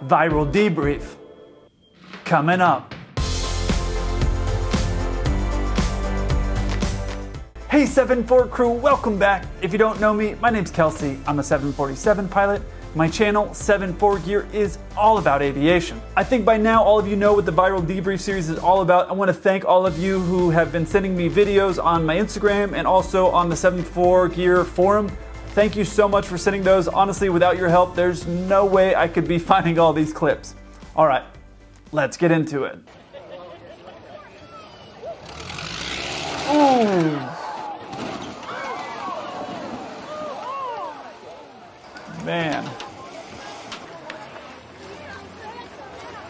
Viral debrief coming up. Hey 7-4 crew, welcome back. If you don't know me, my name's Kelsey. I'm a 747 pilot. My channel, 7-4 Gear, is all about aviation. I think by now all of you know what the Viral Debrief series is all about. I want to thank all of you who have been sending me videos on my Instagram and also on the 7-4 Gear forum. Thank you so much for sending those. Honestly, without your help, there's no way I could be finding all these clips. All right, let's get into it. Ooh. Man.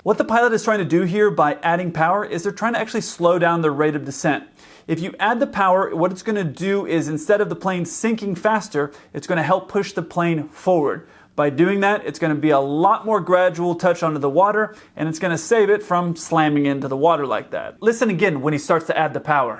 What the pilot is trying to do here by adding power is they're trying to actually slow down the rate of descent. If you add the power, what it's going to do is instead of the plane sinking faster, it's going to help push the plane forward. By doing that, it's going to be a lot more gradual touch onto the water, and it's going to save it from slamming into the water like that. Listen again when he starts to add the power.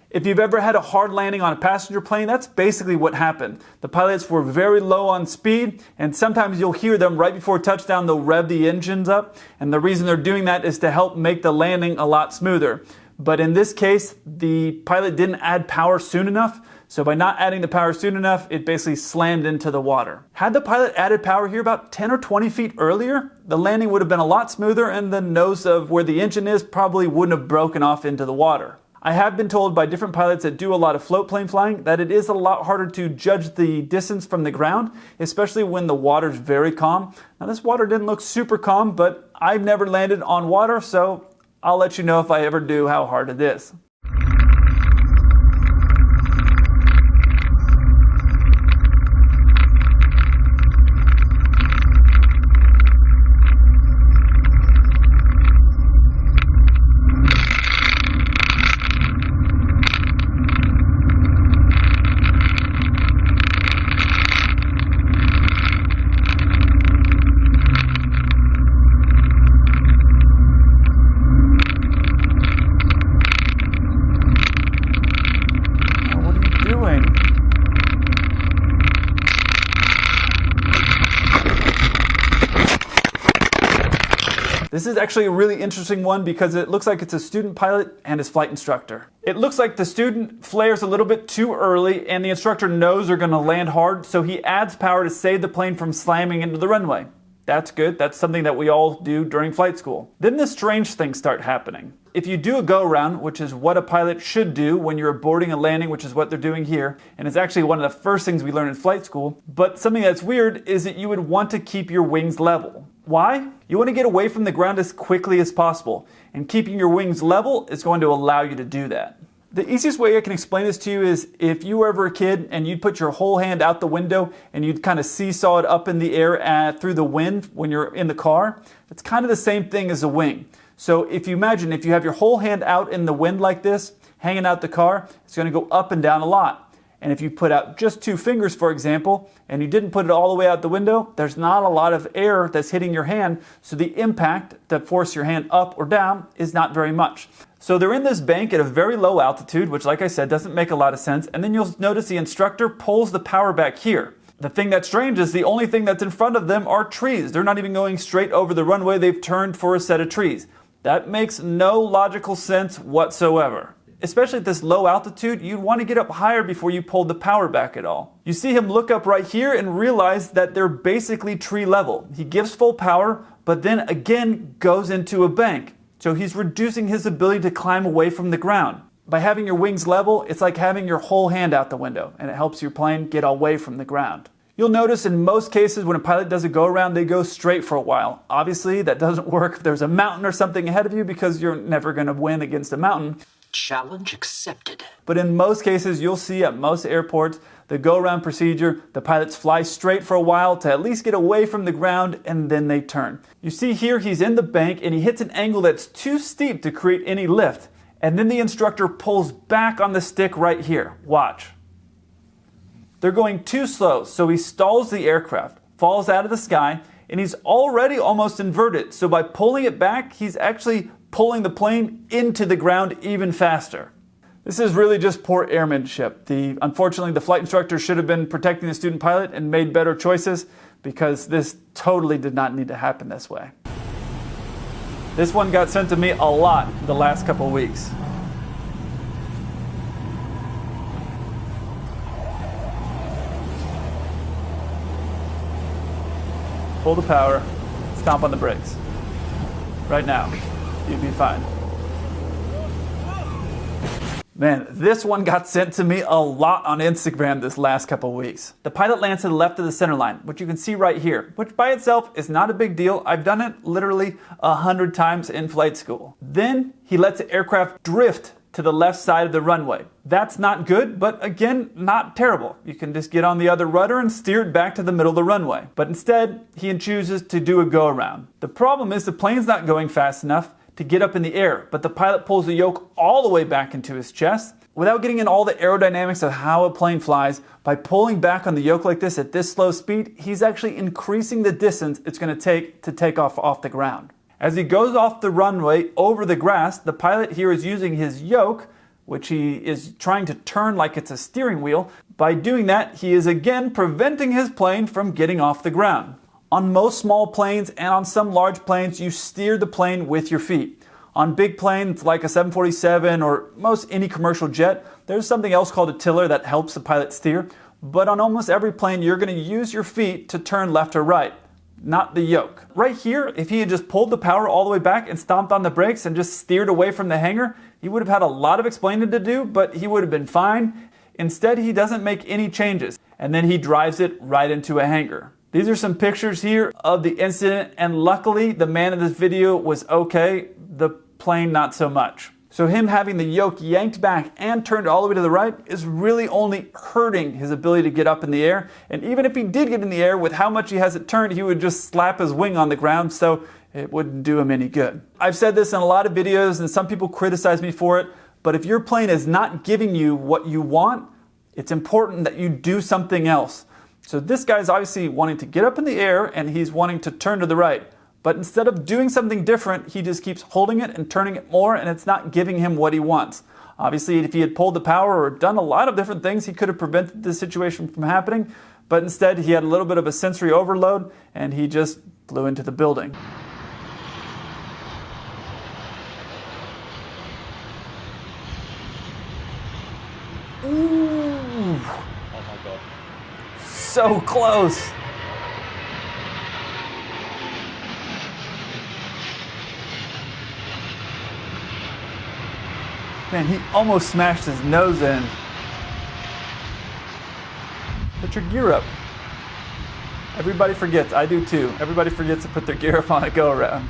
If you've ever had a hard landing on a passenger plane, that's basically what happened. The pilots were very low on speed, and sometimes you'll hear them right before touchdown, they'll rev the engines up, and the reason they're doing that is to help make the landing a lot smoother. But in this case, the pilot didn't add power soon enough, so by not adding the power soon enough, it basically slammed into the water. Had the pilot added power here about 10 or 20 feet earlier, the landing would have been a lot smoother, and the nose of where the engine is probably wouldn't have broken off into the water. I have been told by different pilots that do a lot of float plane flying that it is a lot harder to judge the distance from the ground, especially when the water's very calm. Now this water didn't look super calm, but I've never landed on water, so I'll let you know if I ever do how hard it is. This is actually a really interesting one because it looks like it's a student pilot and his flight instructor. It looks like the student flares a little bit too early and the instructor knows they're going to land hard, so he adds power to save the plane from slamming into the runway. That's good. That's something that we all do during flight school. Then the strange things start happening. If you do a go-around, which is what a pilot should do when you're boarding and landing, which is what they're doing here, and it's actually one of the first things we learn in flight school, but something that's weird is that you would want to keep your wings level. Why? You want to get away from the ground as quickly as possible, and keeping your wings level is going to allow you to do that. The easiest way I can explain this to you is if you were ever a kid and you'd put your whole hand out the window and you'd kind of seesaw it up in the air through the wind when you're in the car, it's kind of the same thing as a wing. So if you imagine if you have your whole hand out in the wind like this, hanging out the car, it's going to go up and down a lot. And if you put out just 2 fingers, for example, and you didn't put it all the way out the window, there's not a lot of air that's hitting your hand, so the impact to force your hand up or down is not very much. So they're in this bank at a very low altitude, which like I said, doesn't make a lot of sense, and then you'll notice the instructor pulls the power back here. The thing that's strange is the only thing that's in front of them are trees. They're not even going straight over the runway, they've turned for a set of trees. That makes no logical sense whatsoever. Especially at this low altitude, you'd want to get up higher before you pulled the power back at all. You see him look up right here and realize that they're basically tree level. He gives full power, but then again goes into a bank. So he's reducing his ability to climb away from the ground. By having your wings level, it's like having your whole hand out the window, and it helps your plane get away from the ground. You'll notice in most cases when a pilot does a go-around, they go straight for a while. Obviously, that doesn't work if there's a mountain or something ahead of you because you're never going to win against a mountain. Challenge accepted. But in most cases, you'll see at most airports, the go-around procedure, the pilots fly straight for a while to at least get away from the ground and then they turn. You see here, he's in the bank and he hits an angle that's too steep to create any lift. And then the instructor pulls back on the stick right here. Watch. They're going too slow, so he stalls the aircraft, falls out of the sky, and he's already almost inverted. So by pulling it back, he's actually pulling the plane into the ground even faster. This is really just poor airmanship. Unfortunately, the flight instructor should have been protecting the student pilot and made better choices, because this totally did not need to happen this way. This one got sent to me a lot the last couple weeks. Pull the power, stomp on the brakes. Right now, you'd be fine. Man, this one got sent to me a lot on Instagram this last couple weeks. The pilot lands to the left of the center line, which you can see right here, which by itself is not a big deal. I've done it literally 100 times in flight school. Then he lets the aircraft drift to the left side of the runway. That's not good, but again, not terrible. You can just get on the other rudder and steer it back to the middle of the runway. But instead, he chooses to do a go-around. The problem is the plane's not going fast enough to get up in the air, but the pilot pulls the yoke all the way back into his chest. Without getting in all the aerodynamics of how a plane flies, by pulling back on the yoke like this at this slow speed, he's actually increasing the distance it's going to take off the ground. As he goes off the runway over the grass, the pilot here is using his yoke, which he is trying to turn like it's a steering wheel. By doing that, he is again preventing his plane from getting off the ground. On most small planes and on some large planes, you steer the plane with your feet. On big planes like a 747 or most any commercial jet, there's something else called a tiller that helps the pilot steer. But on almost every plane, you're going to use your feet to turn left or right, not the yoke. Right here, if he had just pulled the power all the way back and stomped on the brakes and just steered away from the hangar, he would have had a lot of explaining to do, but he would have been fine. Instead, he doesn't make any changes, and then he drives it right into a hangar. These are some pictures here of the incident, and luckily the man in this video was okay, the plane not so much. So him having the yoke yanked back and turned all the way to the right is really only hurting his ability to get up in the air. And even if he did get in the air, with how much he has it turned, he would just slap his wing on the ground, so it wouldn't do him any good. I've said this in a lot of videos, and some people criticize me for it, but if your plane is not giving you what you want, it's important that you do something else. So this guy's obviously wanting to get up in the air, and he's wanting to turn to the right. But instead of doing something different, he just keeps holding it and turning it more, and it's not giving him what he wants. Obviously, if he had pulled the power or done a lot of different things, he could have prevented this situation from happening. But instead, he had a little bit of a sensory overload, and he just flew into the building. Ooh. Oh my God. So close. Man, he almost smashed his nose in. Put your gear up. Everybody forgets, I do too. Everybody forgets to put their gear up on a go-around.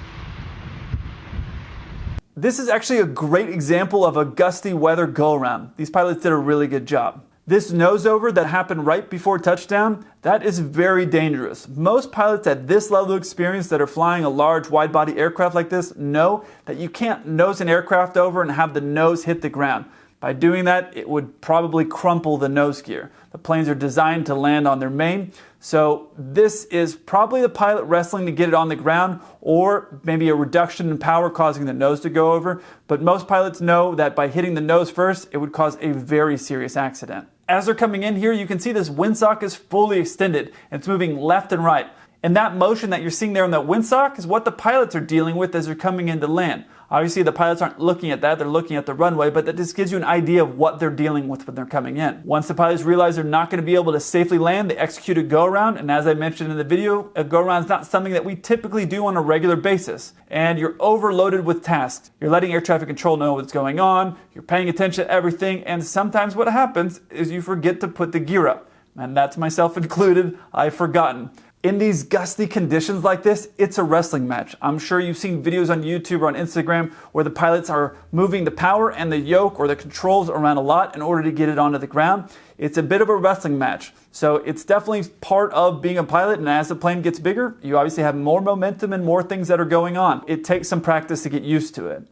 This is actually a great example of a gusty weather go-around. These pilots did a really good job. This nose-over that happened right before touchdown, that is very dangerous. Most pilots at this level of experience that are flying a large wide-body aircraft like this know that you can't nose an aircraft over and have the nose hit the ground. By doing that, it would probably crumple the nose gear. The planes are designed to land on their main, so this is probably the pilot wrestling to get it on the ground, or maybe a reduction in power causing the nose to go over. But most pilots know that by hitting the nose first, it would cause a very serious accident. As they're coming in here, you can see this windsock is fully extended and it's moving left and right. And that motion that you're seeing there on that windsock is what the pilots are dealing with as they're coming in to land. Obviously, the pilots aren't looking at that, they're looking at the runway, but that just gives you an idea of what they're dealing with when they're coming in. Once the pilots realize they're not going to be able to safely land, they execute a go-around, and as I mentioned in the video, a go-around is not something that we typically do on a regular basis. And you're overloaded with tasks. You're letting air traffic control know what's going on, you're paying attention to everything, and sometimes what happens is you forget to put the gear up. And that's myself included, I've forgotten. In these gusty conditions like this, it's a wrestling match. I'm sure you've seen videos on YouTube or on Instagram where the pilots are moving the power and the yoke or the controls around a lot in order to get it onto the ground. It's a bit of a wrestling match. So it's definitely part of being a pilot, and as the plane gets bigger, you obviously have more momentum and more things that are going on. It takes some practice to get used to it.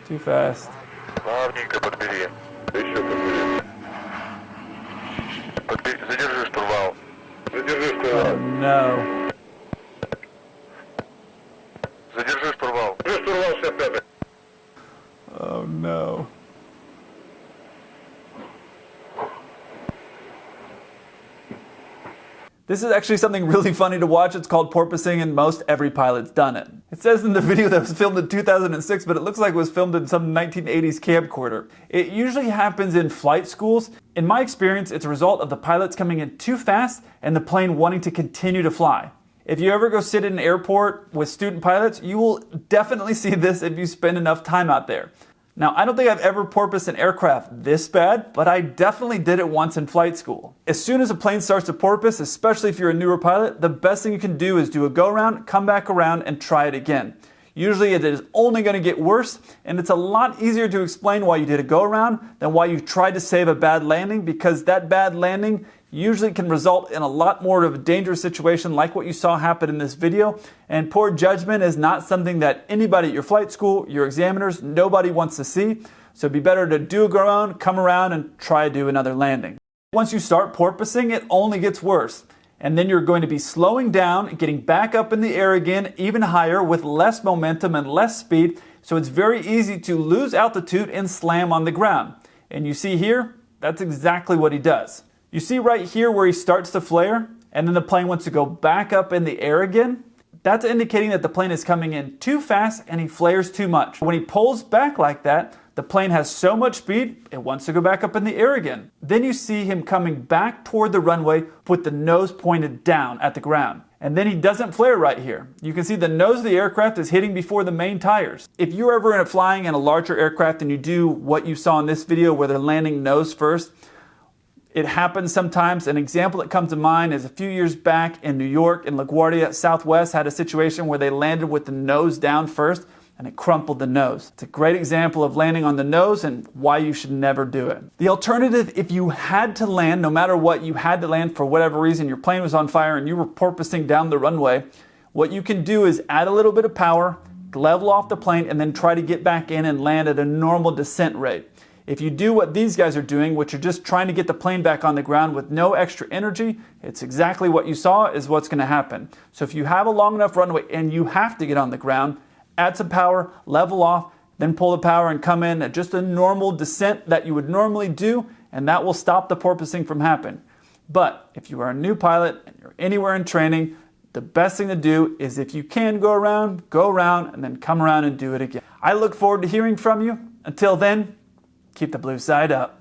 Too fast. Плавненько подбери. Еще подбери. Задержи штурвал. Задержи штурвал. Oh no. This is actually something really funny to watch. It's called porpoising, and most every pilot's done it. It says in the video that it was filmed in 2006, but it looks like it was filmed in some 1980s camcorder. It usually happens in flight schools. In my experience, it's a result of the pilots coming in too fast and the plane wanting to continue to fly. If you ever go sit in an airport with student pilots, you will definitely see this if you spend enough time out there. Now, I don't think I've ever porpoised an aircraft this bad, but I definitely did it once in flight school. As soon as a plane starts to porpoise, especially if you're a newer pilot, the best thing you can do is do a go-around, come back around, and try it again. Usually it is only going to get worse, and it's a lot easier to explain why you did a go-around than why you tried to save a bad landing, because that bad landing usually can result in a lot more of a dangerous situation like what you saw happen in this video. And poor judgment is not something that anybody at your flight school, your examiners, nobody wants to see. So it'd be better to do a go around, come around, and try to do another landing. Once you start porpoising, it only gets worse. And then you're going to be slowing down, getting back up in the air again, even higher with less momentum and less speed. So it's very easy to lose altitude and slam on the ground. And you see here, that's exactly what he does. You see right here where he starts to flare, and then the plane wants to go back up in the air again? That's indicating that the plane is coming in too fast and he flares too much. When he pulls back like that, the plane has so much speed, it wants to go back up in the air again. Then you see him coming back toward the runway with the nose pointed down at the ground. And then he doesn't flare right here. You can see the nose of the aircraft is hitting before the main tires. If you're ever flying in a larger aircraft and you do what you saw in this video where they're landing nose first, it happens sometimes. An example that comes to mind is a few years back in New York, in LaGuardia, Southwest had a situation where they landed with the nose down first and it crumpled the nose. It's a great example of landing on the nose and why you should never do it. The alternative, if you had to land, no matter what, you had to land for whatever reason, your plane was on fire and you were porpoising down the runway, what you can do is add a little bit of power, level off the plane, and then try to get back in and land at a normal descent rate. If you do what these guys are doing, which are just trying to get the plane back on the ground with no extra energy, it's exactly what you saw is what's going to happen. So if you have a long enough runway and you have to get on the ground, add some power, level off, then pull the power and come in at just a normal descent that you would normally do, and that will stop the porpoising from happening. But if you are a new pilot and you're anywhere in training, the best thing to do is if you can go around, and then come around and do it again. I look forward to hearing from you. Until then, keep the blue side up.